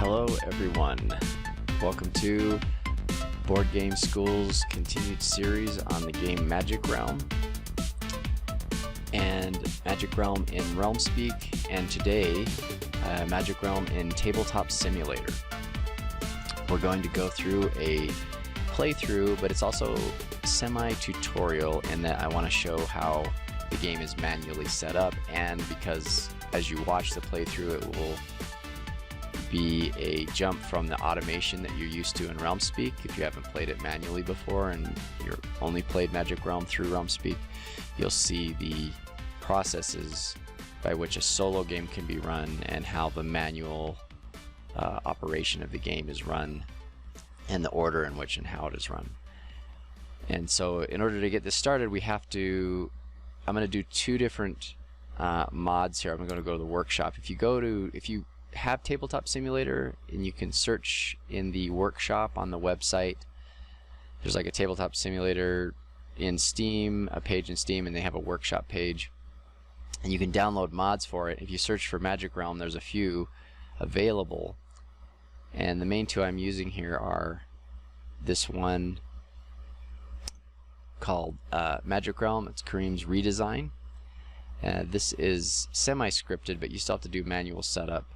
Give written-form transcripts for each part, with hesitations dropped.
Hello everyone, welcome to Board Game School's continued series on the game Magic Realm and Magic Realm in Realmspeak, and today Magic Realm in Tabletop Simulator. We're going to go through a playthrough, but it's also semi-tutorial in that I want to show how the game is manually set up, and because as you watch the playthrough it will be a jump from the automation that you're used to in Realmspeak. If you haven't played it manually before and you're only played Magic Realm through Realmspeak, you'll see the processes by which a solo game can be run and how the manual operation of the game is run and the order in which and how it is run. And so in order to get this started, we have to, I'm going to do two different mods here. I'm going to go to the workshop. If you have Tabletop Simulator, and you can search in the workshop on the website, there's like a Tabletop Simulator in Steam, a page in Steam, and they have a workshop page, and you can download mods for it. If you search for Magic Realm, there's a few available, and the main two I'm using here are this one called Magic Realm. It's Karim's Redesign. This is semi-scripted, but you still have to do manual setup.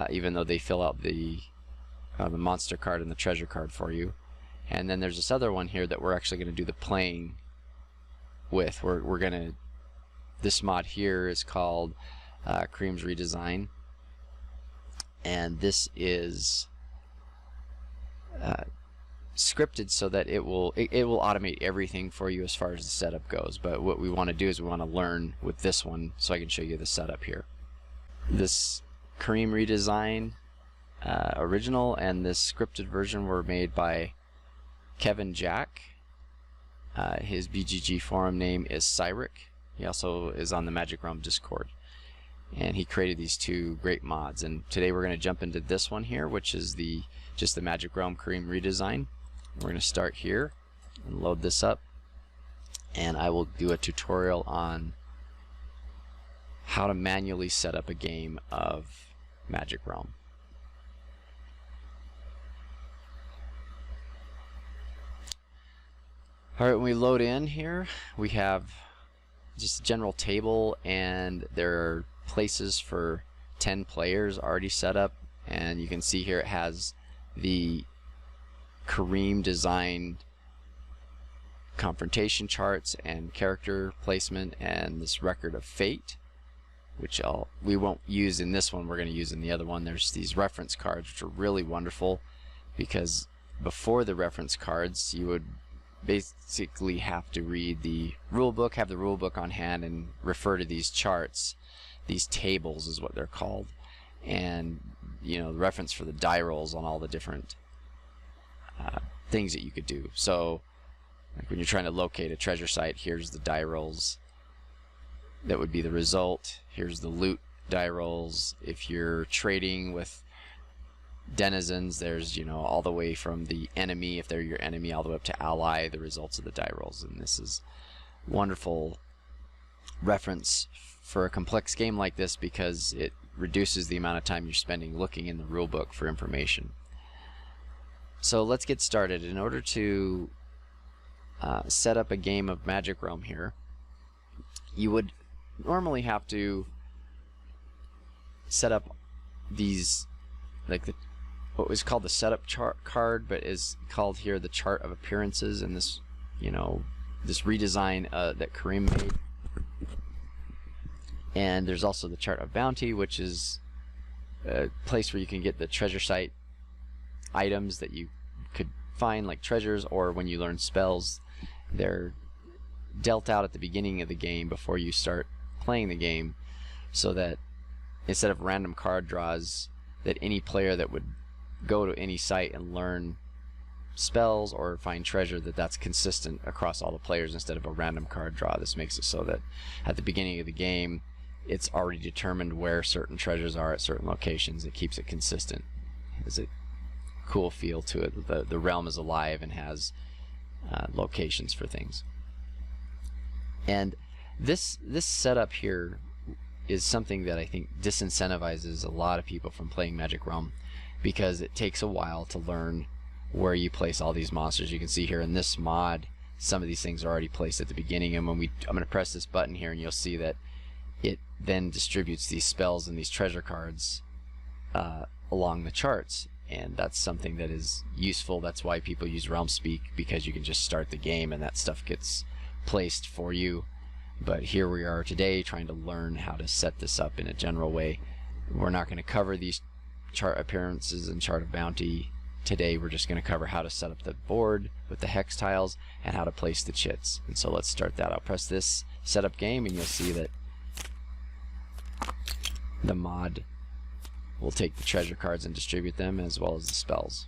Even though they fill out the monster card and the treasure card for you. And then there's this other one here that we're actually going to do the playing with. We're going to, this mod here is called Karim's Redesign, and this is scripted so that it will automate everything for you as far as the setup goes. But what we want to do is we want to learn with this one, so I can show you the setup here. This Karim Redesign original and this scripted version were made by Kevin Jack. His BGG forum name is Cyric. He also is on the Magic Realm Discord, and he created these two great mods. And today we're going to jump into this one here, which is just the Magic Realm Karim Redesign. We're going to start here and load this up, and I will do a tutorial on how to manually set up a game of Magic Realm. Alright, when we load in here, we have just a general table, and there are places for 10 players already set up, and you can see here it has the Karim design confrontation charts and character placement and this record of fate, which we won't use in this one, we're going to use in the other one. There's these reference cards, which are really wonderful, because before the reference cards you would basically have to read the rule book, have the rule book on hand, and refer to these charts. These tables is what they're called, and the reference for the die rolls on all the different things that you could do. So like when you're trying to locate a treasure site, here's the die rolls that would be the result. Here's the loot die rolls. If you're trading with denizens, there's all the way from the enemy, if they're your enemy, all the way up to ally, the results of the die rolls. And this is wonderful reference for a complex game like this, because it reduces the amount of time you're spending looking in the rule book for information. So let's get started. In order to set up a game of Magic Realm here, you would normally have to set up these, like what was called the setup chart card, but is called here the chart of appearances, and this this redesign that Karim made. And there's also the chart of bounty, which is a place where you can get the treasure site items that you could find, like treasures, or when you learn spells, they're dealt out at the beginning of the game before you start playing the game, so that instead of random card draws, that any player that would go to any site and learn spells or find treasure, that's consistent across all the players instead of a random card draw. This makes it so that at the beginning of the game it's already determined where certain treasures are at certain locations. It keeps it consistent. There's a cool feel to it. The realm is alive and has locations for things. And this setup here is something that I think disincentivizes a lot of people from playing Magic Realm. because it takes a while to learn where you place all these monsters. You can see here in this mod, some of these things are already placed at the beginning, and I'm going to press this button here, and you'll see that it then distributes these spells and these treasure cards along the charts, and that's something that is useful. That's why people use Realmspeak, because you can just start the game and that stuff gets placed for you. But here we are today trying to learn how to set this up in a general way. We're not going to cover these chart appearances and chart of bounty today. We're just going to cover how to set up the board with the hex tiles and how to place the chits. And so let's start that. I'll press this setup game, and you'll see that the mod will take the treasure cards and distribute them, as well as the spells.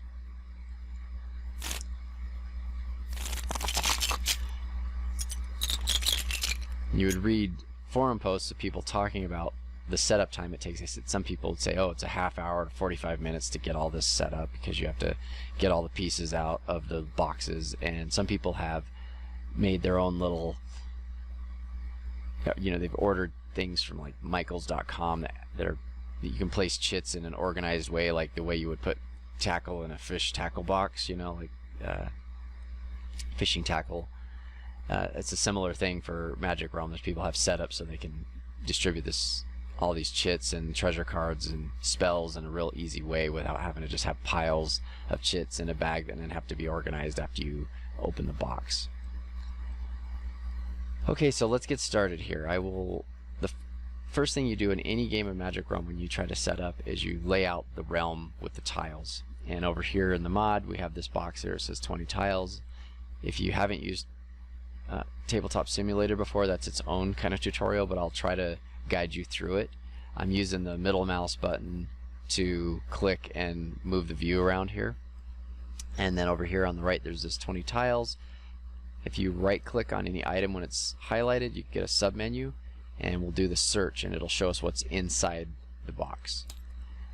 You would read forum posts of people talking about the setup time it takes. Some people would say, oh, it's a half hour to 45 minutes to get all this set up, because you have to get all the pieces out of the boxes. And some people have made their own little, they've ordered things from like michaels.com that you can place chits in an organized way, like the way you would put tackle in a fish tackle box, like fishing tackle. It's a similar thing for Magic Realm. There's people have set up so they can distribute all these chits and treasure cards and spells in a real easy way without having to just have piles of chits in a bag that then have to be organized after you open the box. Okay, so let's get started here. The first thing you do in any game of Magic Realm when you try to set up is you lay out the realm with the tiles. And over here in the mod, we have this box here. It says 20 tiles. If you haven't used Tabletop Simulator before, that's its own kind of tutorial, but I'll try to guide you through it. I'm using the middle mouse button to click and move the view around here. And then over here on the right, there's this 20 tiles. If you right click on any item when it's highlighted, you get a sub menu, and we'll do the search, and it'll show us what's inside the box.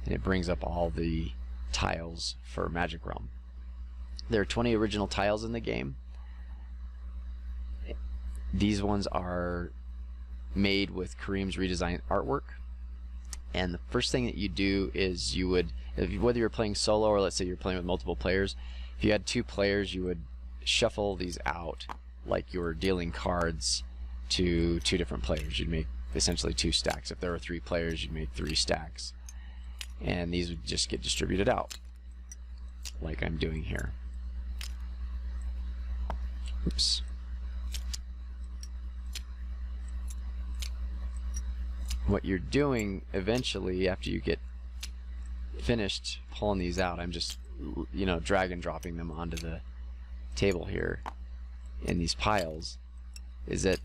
And it brings up all the tiles for Magic Realm. There are 20 original tiles in the game. These ones are made with Karim's Redesign artwork. And the first thing that you do is you would, whether you're playing solo or let's say you're playing with multiple players, if you had 2 players, you would shuffle these out like you were dealing cards to 2 different players. You'd make essentially 2 stacks. If there were 3 players, you'd make 3 stacks. And these would just get distributed out like I'm doing here. Oops. What you're doing eventually, after you get finished pulling these out, I'm just drag and dropping them onto the table here in these piles, is that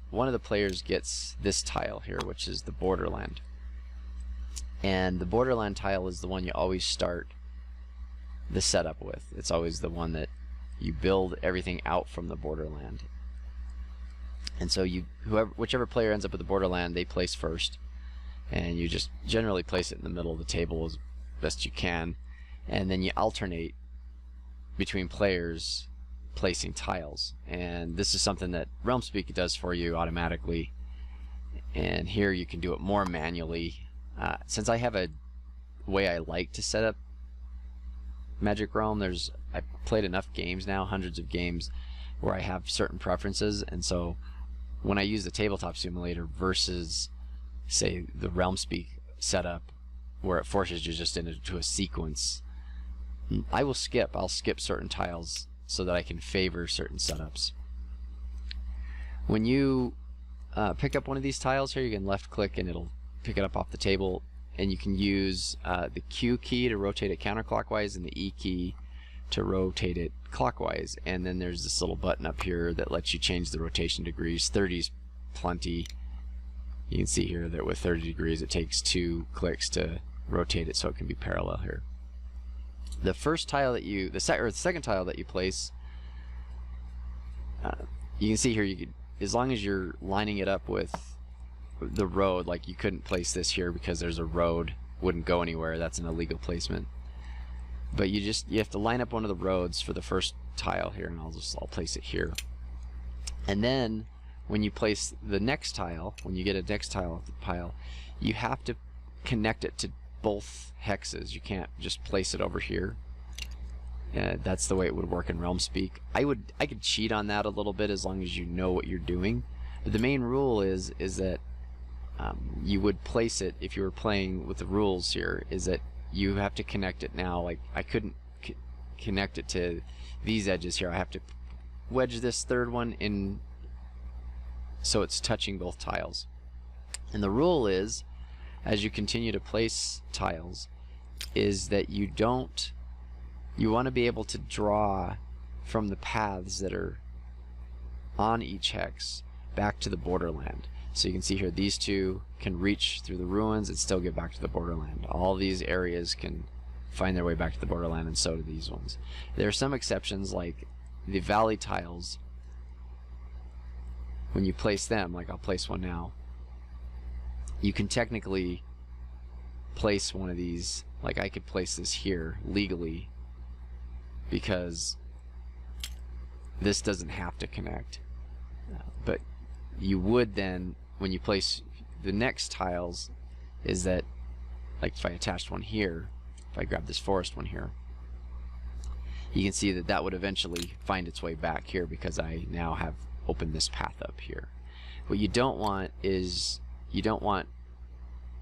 one of the players gets this tile here, which is the borderland. And the borderland tile is the one you always start the setup with. It's always the one that you build everything out from the borderland. And so whichever player ends up with the borderland, they place first, and you just generally place it in the middle of the table as best you can, and then you alternate between players placing tiles. And this is something that Realmspeak does for you automatically, and here you can do it more manually. Since I have a way I like to set up Magic Realm, I've played enough games now, hundreds of games, where I have certain preferences, and so when I use the Tabletop Simulator versus, say, the Realmspeak setup, where it forces you just into a sequence, I'll skip certain tiles so that I can favor certain setups. When you pick up one of these tiles here, you can left click and it'll pick it up off the table, and you can use the Q key to rotate it counterclockwise and the E key to rotate it clockwise. And then there's this little button up here that lets you change the rotation degrees. 30 is plenty. You can see here that with 30 degrees it takes 2 clicks to rotate it so it can be parallel here. The first tile that the second tile that you place, you can see here, as long as you're lining it up with the road, like you couldn't place this here because there's a road, wouldn't go anywhere, that's an illegal placement. But you have to line up one of the roads for the first tile here, and I'll place it here. And then when you place the next tile, when you get a next tile off the pile, you have to connect it to both hexes. You can't just place it over here. That's the way it would work in Realmspeak. I could cheat on that a little bit as long as you know what you're doing. But the main rule is that you would place it, if you were playing with the rules here, is that you have to connect it now. Like I couldn't connect it to these edges here. I have to wedge this third one in so it's touching both tiles. And the rule is, as you continue to place tiles, is that you want to be able to draw from the paths that are on each hex back to the borderland. So you can see here, these two can reach through the ruins and still get back to the borderland. All these areas can find their way back to the borderland, and so do these ones. There are some exceptions, like the valley tiles. When you place them, like I'll place one now, you can technically place one of these, like I could place this here legally, because this doesn't have to connect. But you would then, when you place the next tiles, is that, like if I attached one here, if I grab this forest one here, you can see that that would eventually find its way back here because I now have opened this path up here. What you don't want is, you don't want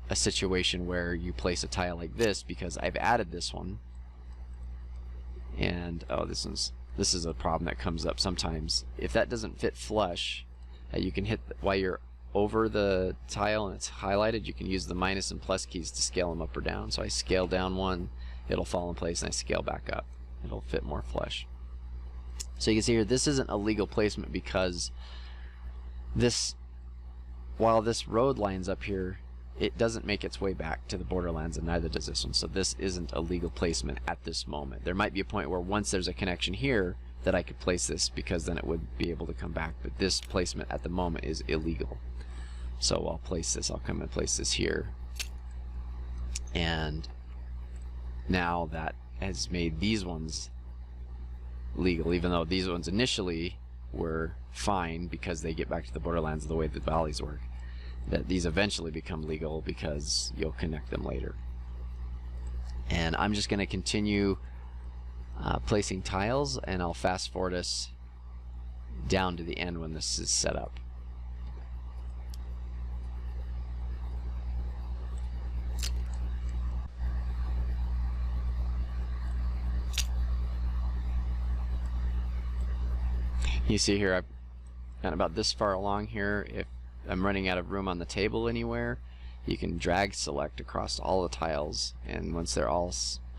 a situation where you place a tile like this, because I've added this one, and oh, this is a problem that comes up sometimes. If that doesn't fit flush, you can hit while you're over the tile and it's highlighted, you can use the minus and plus keys to scale them up or down. So I scale down one, it'll fall in place, and I scale back up, it'll fit more flush. So you can see here, this isn't a legal placement because this, while this road lines up here, it doesn't make its way back to the borderlands, and neither does this one. So this isn't a legal placement at this moment. There might be a point where once there's a connection here that I could place this, because then it would be able to come back, but this placement at the moment is illegal. So I'll place this, I'll come and place this here, and now that has made these ones legal, even though these ones initially were fine because they get back to the borderlands the way the valleys work. That these eventually become legal because you'll connect them later. And I'm just going to continue placing tiles, and I'll fast forward us down to the end when this is set up. You see here, I've gotten about this far along here. If I'm running out of room on the table anywhere, you can drag select across all the tiles, and once they're all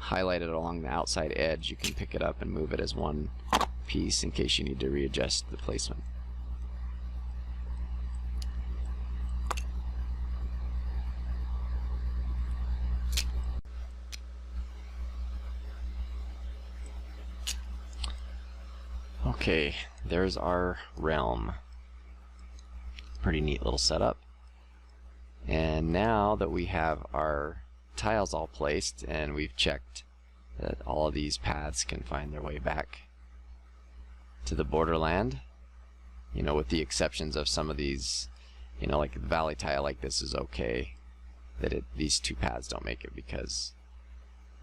highlighted along the outside edge, you can pick it up and move it as one piece in case you need to readjust the placement. Okay, there's our realm. Pretty neat little setup. And now that we have our tiles all placed and we've checked that all of these paths can find their way back to the borderland, you know, with the exceptions of some of these, you know, like the valley tile like this is okay, that these two paths don't make it because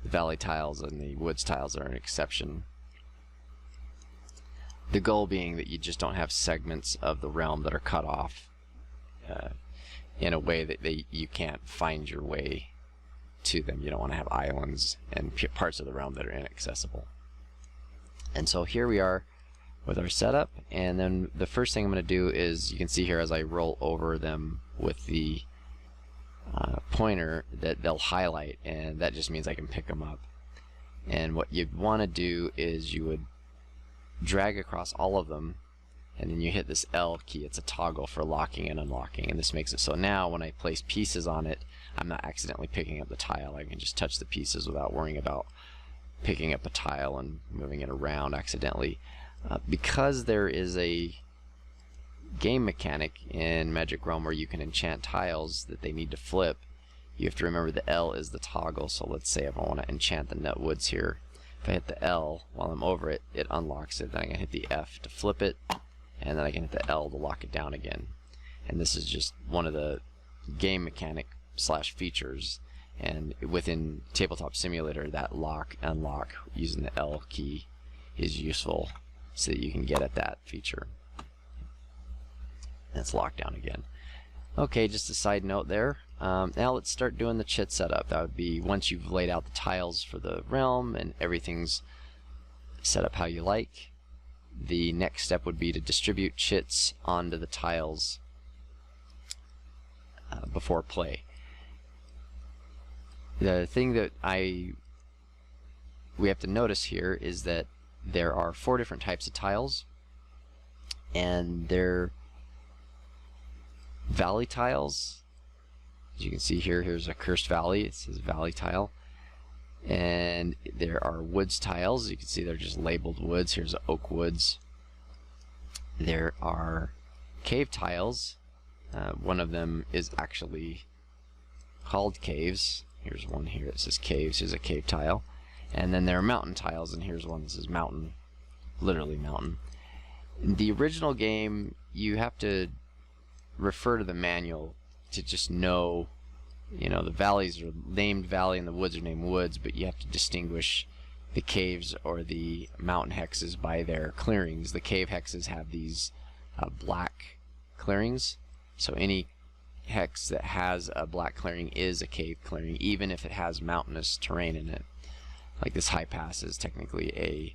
the valley tiles and the woods tiles are an exception. The goal being that you just don't have segments of the realm that are cut off in a way that you can't find your way to them. You don't want to have islands and parts of the realm that are inaccessible. And so here we are with our setup, and then the first thing I'm going to do is, you can see here as I roll over them with the pointer that they'll highlight, and that just means I can pick them up. And what you'd want to do is you would drag across all of them, and then you hit this L key. It's a toggle for locking and unlocking, and this makes it so now when I place pieces on it, I'm not accidentally picking up the tile. I can just touch the pieces without worrying about picking up a tile and moving it around accidentally. Because there is a game mechanic in Magic Realm where you can enchant tiles that they need to flip, you have to remember the L is the toggle. So let's say if I want to enchant the nut woods here, if I hit the L while I'm over it, it unlocks it. Then I can hit the F to flip it, and then I can hit the L to lock it down again. And this is just one of the game mechanic slash features, and within Tabletop Simulator, that lock unlock using the L key is useful so that you can get at that feature. And it's locked down again. Okay, just a side note there. Now let's start doing the chit setup. That would be once you've laid out the tiles for the realm and everything's set up how you like. The next step would be to distribute chits onto the tiles before play. The thing that we have to notice here is that there are 4 different types of tiles, and they're valley tiles. As you can see here, here's a cursed valley. It says valley tile. And there are woods tiles. You can see they're just labeled woods. Here's oak woods. There are cave tiles. One of them is actually called caves. Here's one here that says caves. Here's a cave tile. And then there are mountain tiles, and here's one that says mountain, literally mountain. In the original game, you have to refer to the manual to just know, the valleys are named valley and the woods are named woods, but you have to distinguish the caves or the mountain hexes by their clearings. The cave hexes have these black clearings, so any hex that has a black clearing is a cave clearing, even if it has mountainous terrain in it. Like this high pass is technically a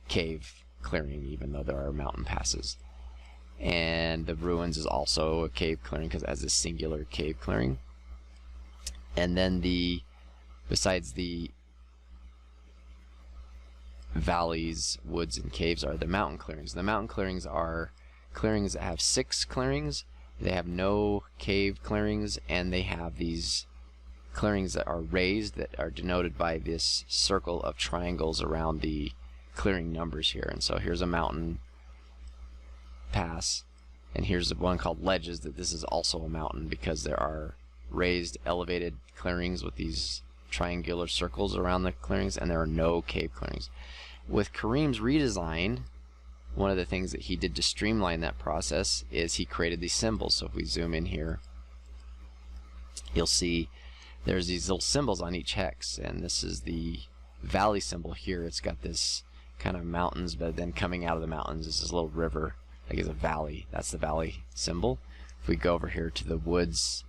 cave clearing, even though there are mountain passes. And the ruins is also a cave clearing because it has a singular cave clearing. And then besides the valleys, woods, and caves are the mountain clearings. The mountain clearings are clearings that have 6 clearings. They have no cave clearings, and they have these clearings that are raised, that are denoted by this circle of triangles around the clearing numbers here. And so here's a mountain pass, and here's the one called ledges, that this is also a mountain because there are raised elevated clearings with these triangular circles around the clearings, and there are no cave clearings. With Karim's redesign, one of the things that he did to streamline that process is he created these symbols. So if we zoom in here, you'll see there's these little symbols on each hex, and this is the valley symbol here. It's got this kind of mountains, but then coming out of the mountains is this little river, like it's a valley. That's the valley symbol. If we go over here to the woods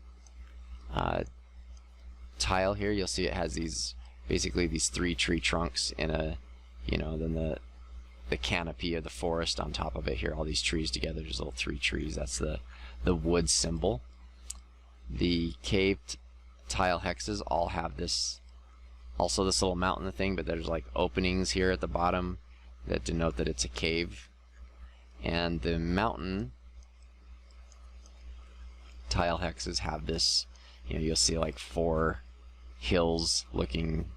tile here, you'll see it has these, basically these 3 tree trunks in a, then the canopy of the forest on top of it here, all these trees together, there's little 3 trees. That's the wood symbol. The caved tile hexes all have this, also this little mountain thing, but there's like openings here at the bottom that denote that it's a cave. And the mountain tile hexes have this, you'll see like 4 hills looking,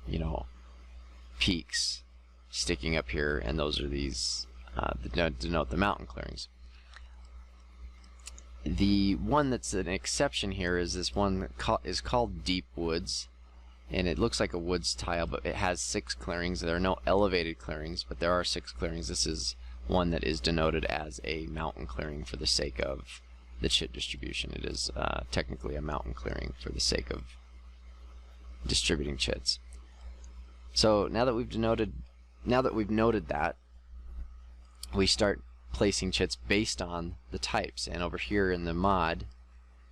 peaks sticking up here, and those are these that denote the mountain clearings. The one that's an exception here is this one that is called Deep Woods, and it looks like a woods tile, but it has 6 clearings. There are no elevated clearings, but there are 6 clearings. This is one that is denoted as a mountain clearing for the sake of the chit distribution. It is technically a mountain clearing for the sake of distributing chits. So now that we've noted that, we start placing chits based on the types. And over here in the mod,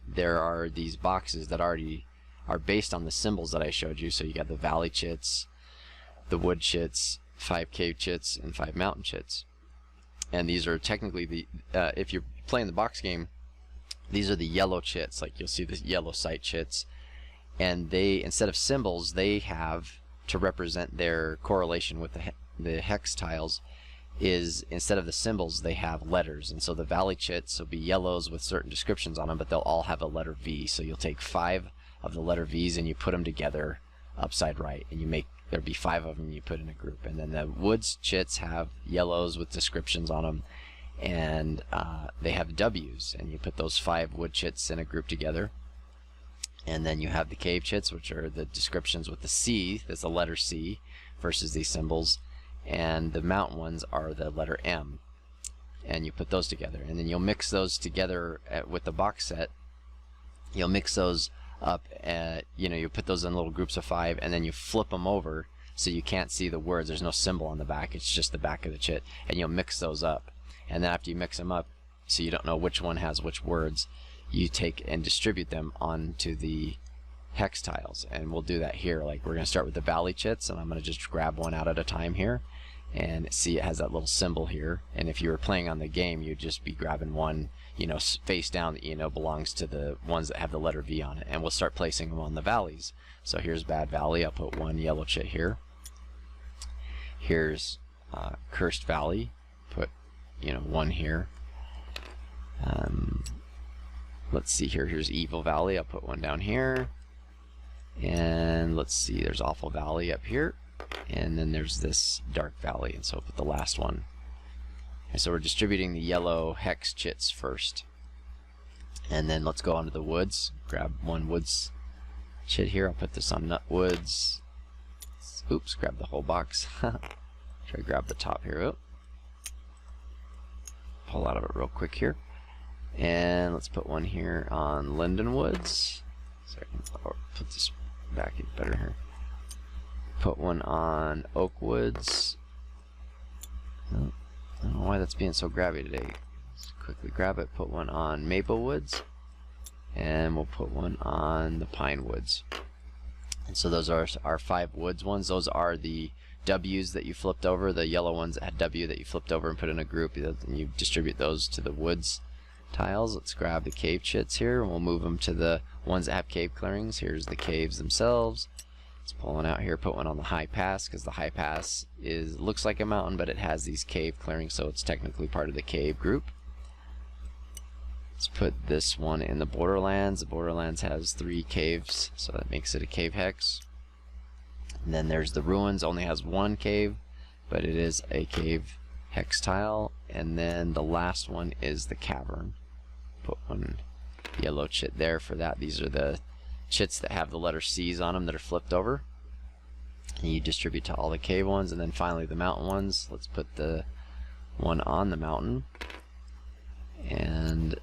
there are these boxes that already are based on the symbols that I showed you. So you got the valley chits, the wood chits, 5 cave chits, and 5 mountain chits. And these are technically the if you're playing the box game, these are the yellow chits. Like you'll see the yellow site chits, and they, instead of symbols, they have, to represent their correlation with the hex tiles, is instead of the symbols they have letters. And so the valley chits will be yellows with certain descriptions on them, but they'll all have a letter V. So you'll take 5 of the letter V's and you put them together upside right, and you make, there'll be 5 of them you put in a group. And then the woods chits have yellows with descriptions on them, and they have W's, and you put those 5 wood chits in a group together. And then you have the cave chits, which are the descriptions with the C, that's the letter C versus these symbols, and the mountain ones are the letter M, and you put those together. And then you'll mix those together with the box set. You'll mix those up, you know, you put those in little groups of 5, and then you flip them over so you can't see the words. There's no symbol on the back, it's just the back of the chit, and you'll mix those up. And then after you mix them up, so you don't know which one has which words, you take and distribute them onto the hex tiles. And we'll do that here. Like, we're going to start with the valley chits, and I'm going to just grab one out at a time here, and see it has that little symbol here. And if you were playing on the game, you'd just be grabbing one, you know, face down that you know belongs to the ones that have the letter V on it, and we'll start placing them on the valleys. So here's Bad Valley. I'll put one yellow chit here. Here's Cursed Valley. Put, you know, one here. Let's see here. Here's Evil Valley. I'll put one down here. And let's see. There's Awful Valley up here. And then there's this Dark Valley. And so I'll put the last one. And so we're distributing the yellow hex chits first. And then let's go on to the woods. Grab one woods chit here. I'll put this on Nut Woods. Oops, grab the whole box. Try to grab the top here. Oh. Pull out of it real quick here. And let's put one here on Linden Woods. So I can put this back in better here. Put one on Oak Woods. Oh, I don't know why that's being so grabby today. Let's quickly grab it. Put one on Maple Woods. And we'll put one on the Pine Woods. And so those are our 5 woods ones. Those are the W's that you flipped over, the yellow ones that had W that you flipped over and put in a group, and you distribute those to the woods tiles. Let's grab the cave chits here, and we'll move them to the ones that have cave clearings. Here's the caves themselves. Let's pull one out here, put one on the high pass, because the high pass looks like a mountain, but it has these cave clearings, so it's technically part of the cave group. Let's put this one in the Borderlands. The Borderlands has 3 caves, so that makes it a cave hex. And then there's the Ruins, only has 1 cave, but it is a cave hex tile. And then the last one is the Cavern. Put one yellow chit there for that. These are the chits that have the letter C's on them that are flipped over. And you distribute to all the cave ones. And then finally the mountain ones. Let's put the one on the mountain. And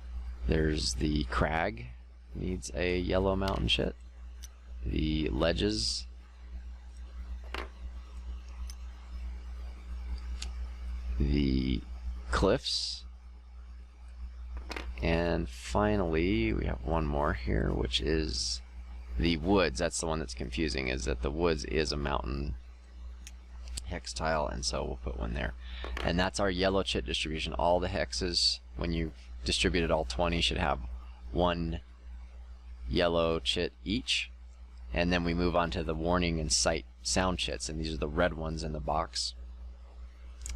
there's the Crag, needs a yellow mountain chit. The Ledges, the Cliffs, and finally we have one more here, which is the Woods. That's the one that's confusing, is that the Woods is a mountain hex tile, and so we'll put one there. And that's our yellow chit distribution. All the hexes, when you distributed all 20, should have 1 yellow chit each. And then we move on to the warning and sight sound chits, and these are the red ones in the box.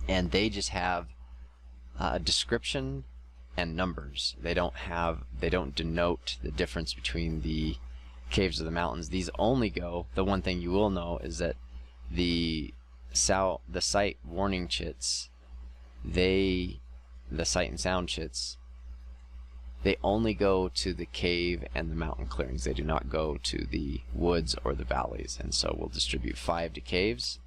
And they just have a description and numbers. They don't denote the difference between the caves or the mountains. These only go, the one thing you will know is that the sight warning chits, the sight and sound chits, they only go to the cave and the mountain clearings. They do not go to the woods or the valleys. And so we'll distribute 5 to caves.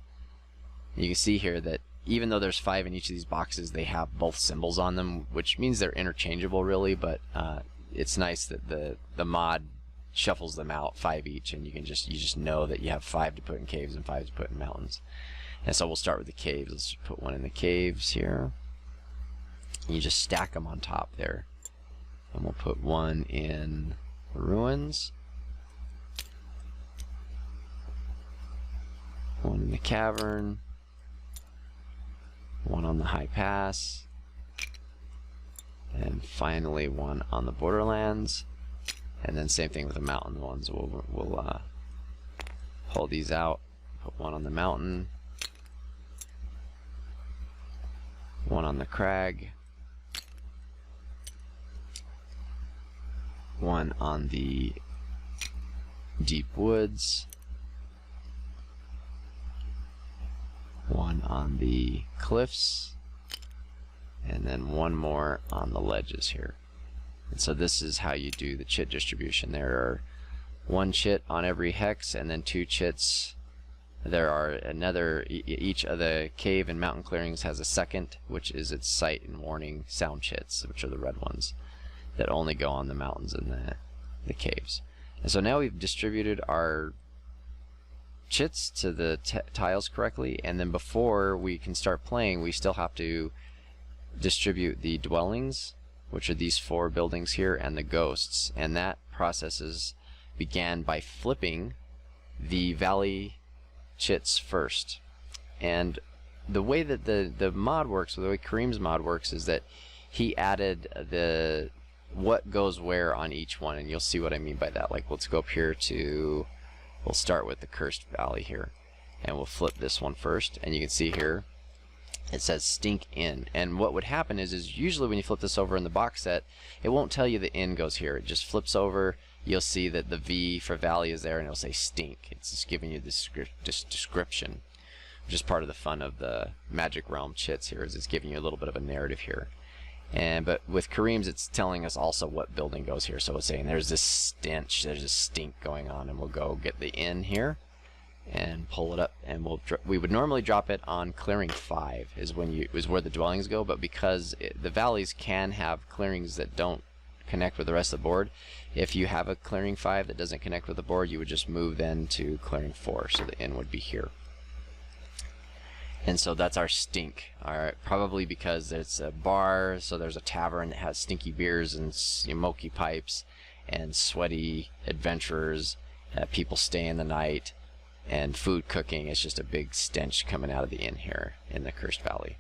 You can see here that even though there's 5 in each of these boxes, they have both symbols on them, which means they're interchangeable really, but it's nice that the mod shuffles them out 5 each, and you just know that you have 5 to put in caves and 5 to put in mountains. And so we'll start with the caves. Let's put one in the caves here. And you just stack them on top there. And we'll put one in the Ruins, one in the Cavern, one on the High Pass, and finally one on the Borderlands. And then same thing with the mountain ones. We'll pull these out, put one on the mountain, one on the crag, one on the deep woods, one on the cliffs, and then one more on the ledges here. And so this is how you do the chit distribution. There are 1 chit on every hex, and then 2 chits. There are another, each of the cave and mountain clearings has a second, which is its sight and warning sound chits, which are the red ones that only go on the mountains and the caves. And so now we've distributed our chits to the tiles correctly, and then before we can start playing, we still have to distribute the dwellings, which are these 4 buildings here, and the ghosts. And that process began by flipping the valley chits first. And the way that the mod works, or the way Karim's mod works, is that he added the what goes where on each one, and you'll see what I mean by that. Like, let's go up here to, we'll start with the cursed valley here, and we'll flip this one first, and you can see here it says stink in. And what would happen is usually when you flip this over in the box set, it won't tell you the in goes here. It just flips over. You'll see that the V for valley is there, and it'll say stink. It's just giving you this description, which is part of the fun of the Magic Realm chits here, is it's giving you a little bit of a narrative here. But with Karim's, it's telling us also what building goes here. So it's saying there's this stench, there's this stink going on, and we'll go get the in here and pull it up, and we would normally drop it on clearing 5 is where the dwellings go. But because the valleys can have clearings that don't connect with the rest of the board, if you have a clearing 5 that doesn't connect with the board, you would just move then to clearing 4, so the in would be here. And so that's our stink. Alright, probably because it's a bar, so there's a tavern that has stinky beers and smoky pipes and sweaty adventurers, people staying the night, and food cooking. It's just a big stench coming out of the inn here in the Cursed Valley.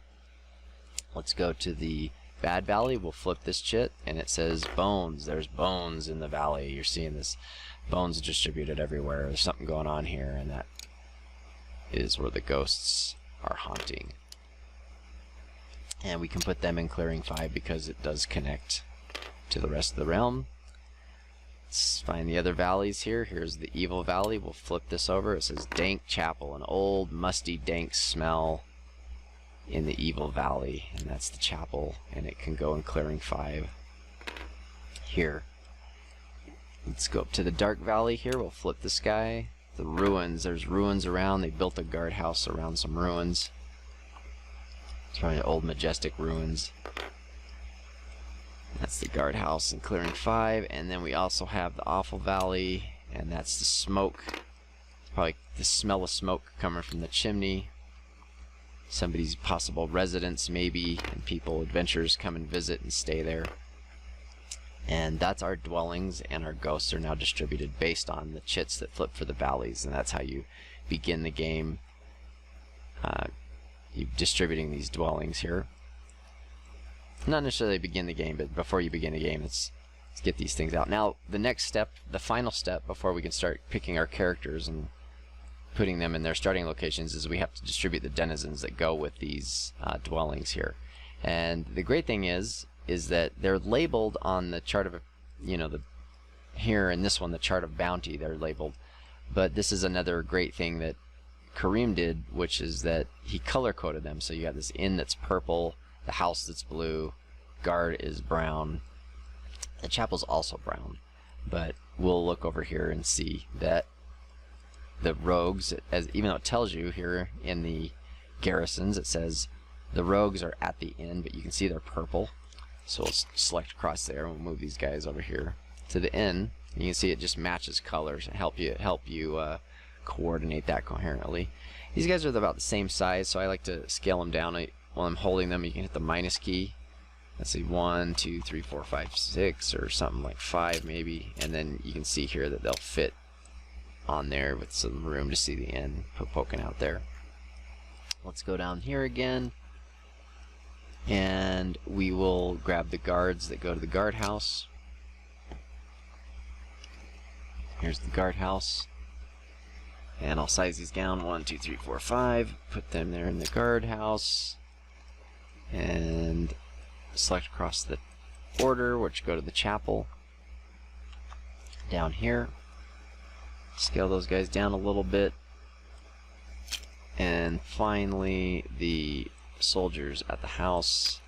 Let's go to the Bad Valley. We'll flip this chit, and it says bones. There's bones in the valley. You're seeing this bones distributed everywhere. There's something going on here, and that is where the ghosts are haunting. And we can put them in clearing 5 because it does connect to the rest of the realm. Let's find the other valleys here. Here's the Evil Valley. We'll flip this over. It says Dank Chapel, an old, musty, dank smell in the Evil Valley. And that's the chapel, and it can go in clearing 5 here. Let's go up to the Dark Valley here. We'll flip this guy. The ruins, there's ruins around. They built a guardhouse around some ruins. It's probably old majestic ruins. That's the guardhouse in clearing 5. And then we also have the Awful Valley, and that's the smoke. It's probably the smell of smoke coming from the chimney. Somebody's possible residence maybe, and people, adventurers, come and visit and stay there. And that's our dwellings, and our ghosts are now distributed based on the chits that flip for the valleys, and that's how you begin the game. You're distributing these dwellings here. Not necessarily begin the game, but before you begin the game, let's get these things out. Now, the next step, the final step before we can start picking our characters and putting them in their starting locations, is we have to distribute the denizens that go with these dwellings here. And the great thing is that they're labeled on the chart of, here in this one, the chart of bounty, they're labeled. But this is another great thing that Karim did, which is that he color coded them. So you have this inn that's purple, the house that's blue, guard is brown, the chapel's also brown. But we'll look over here and see that the rogues, even though it tells you here in the garrisons, it says the rogues are at the inn, but you can see they're purple. So we'll select across there, and we'll move these guys over here to the inn. And you can see it just matches colors and help you coordinate that coherently. These guys are about the same size, so I like to scale them down. While I'm holding them, you can hit the minus key. Let's see, 1, 2, 3, 4, 5, 6, or something like 5 maybe. And then you can see here that they'll fit on there with some room to see the inn poking out there. Let's go down here again, and we will grab the guards that go to the guardhouse. Here's the guardhouse, and I'll size these down. 1, 2, 3, 4, 5. Put them there in the guardhouse, and select across the order, which go to the chapel. Down here, scale those guys down a little bit, and finally the soldiers at the house.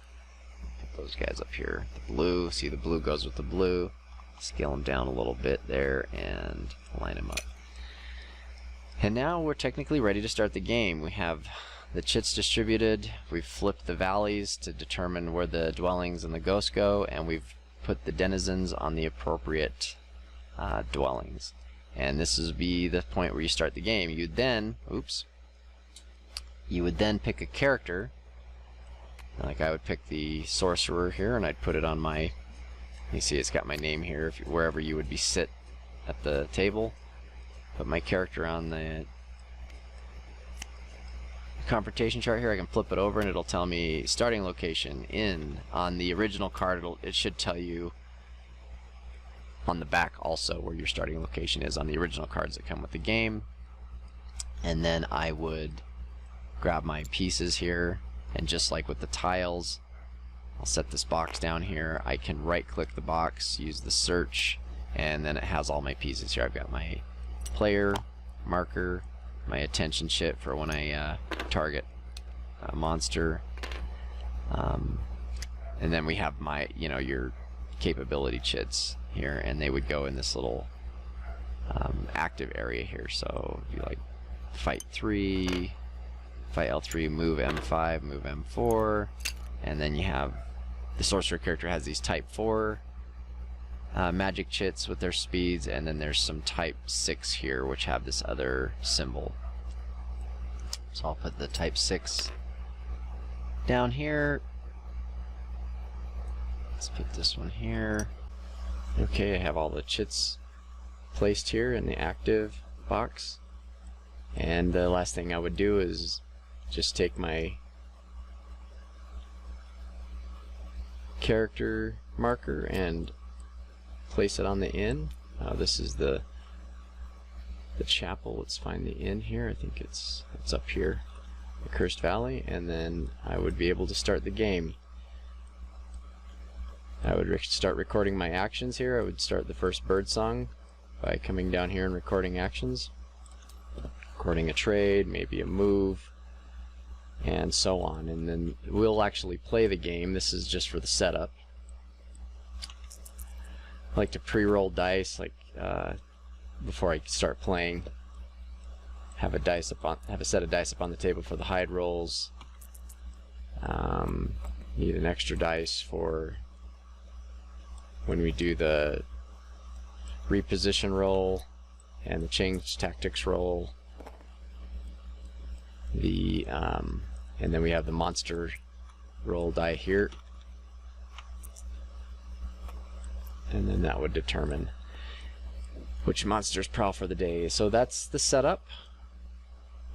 Put those guys up here. The blue, see the blue goes with the blue. Scale them down a little bit there and line them up. And now we're technically ready to start the game. We have the chits distributed, we've flipped the valleys to determine where the dwellings and the ghosts go, and we've put the denizens on the appropriate dwellings. And this would be the point where you start the game. You'd then, you would then pick a character. Like I would pick the sorcerer here, and I'd put it on my, you see it's got my name here, if wherever you would be sit at the table. Put my character on the confrontation chart here. I can flip it over and it'll tell me starting location in. On the original card, it should tell you on the back also where your starting location is on the original cards that come with the game. And then I would grab my pieces here, and just like with the tiles, I'll set this box down here. I can right click the box, use the search, and then it has all my pieces here. I've got my player marker, my attention chit for when I target a monster, and then we have my, your capability chits here, and they would go in this little active area here. So if you like fight 3, fight L3, move M5, move M4, and then you have the sorcerer character has these type 4 magic chits with their speeds, and then there's some type 6 here which have this other symbol. So I'll put the type 6 down here. Let's put this one here. Okay, I have all the chits placed here in the active box. And the last thing I would do is just take my character marker and place it on the inn. This is the chapel. Let's find the inn here. I think it's up here, the Cursed Valley, and then I would be able to start the game. I would start recording my actions here. I would start the first bird song by coming down here and recording actions, recording a trade, maybe a move, and so on. And then we'll actually play the game. This is just for the setup. I like to pre-roll dice, like before I start playing. Have a set of dice up on the table for the hide rolls. Need an extra dice for when we do the reposition roll and the change tactics roll. And then we have the monster roll die here, and then that would determine which monsters prowl for the day. So that's the setup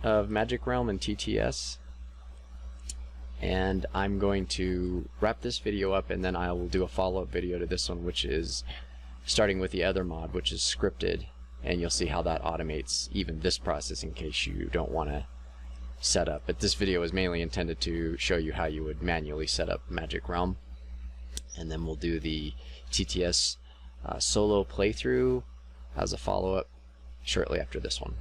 of Magic Realm and TTS, and I'm going to wrap this video up, and then I will do a follow-up video to this one, which is starting with the other mod, which is scripted, and you'll see how that automates even this process in case you don't want to set up. But this video is mainly intended to show you how you would manually set up Magic Realm, and then we'll do the TTS solo playthrough as a follow-up shortly after this one.